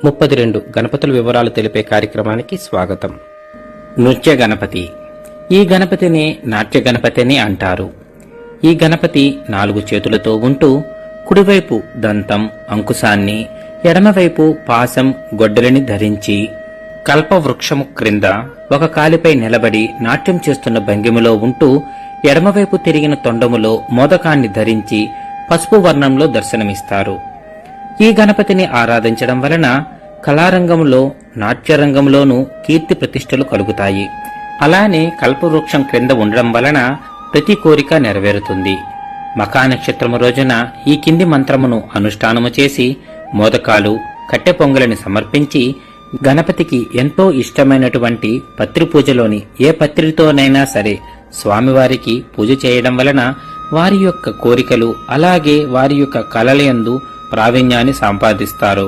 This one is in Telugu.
32 గణపతుల వివరాలు తెలిపే కార్యక్రమానికి స్వాగతం. నృత్య గణపతి. ఈ గణపతిని నాట్య గణపతి అని అంటారు. ఈ గణపతి 4 చేతులతో ఉంటూ కుడివైపు దంతం, అంకుశాన్ని, ఎడమవైపు పాశం, గొడ్డలిని ధరించి కల్పవృక్షము క్రింద ఒక కాలిపై నిలబడి నాట్యం చేస్తున్న భంగిమలో ఉంటూ ఎడమవైపు తిరిగిన తొండములో మోదకాన్ని ధరించి పసుపు వర్ణంలో దర్శనమిస్తారు. ఈ గణపతిని ఆరాధించడం వలన కళారంగంలో, నాట్యరంగంలోనూ కీర్తి ప్రతిష్టలు కలుగుతాయి. అలానే కల్పవృక్షం క్రింద ఉండడం వలన ప్రతి కోరిక నెరవేరుతుంది. మఖా నక్షత్రము రోజున ఈ కింది మంత్రమును అనుష్ఠానము చేసి మోదకాలు, కట్టె పొంగలిని సమర్పించి గణపతికి ఎంతో ఇష్టమైనటువంటి పత్రి పూజలోని ఏ పత్రితోనైనా సరే స్వామివారికి పూజ చేయడం వలన వారి యొక్క కోరికలు, అలాగే వారి యొక్క కళలయందు ప్రావీణ్యాన్ని సంపాదిస్తారు.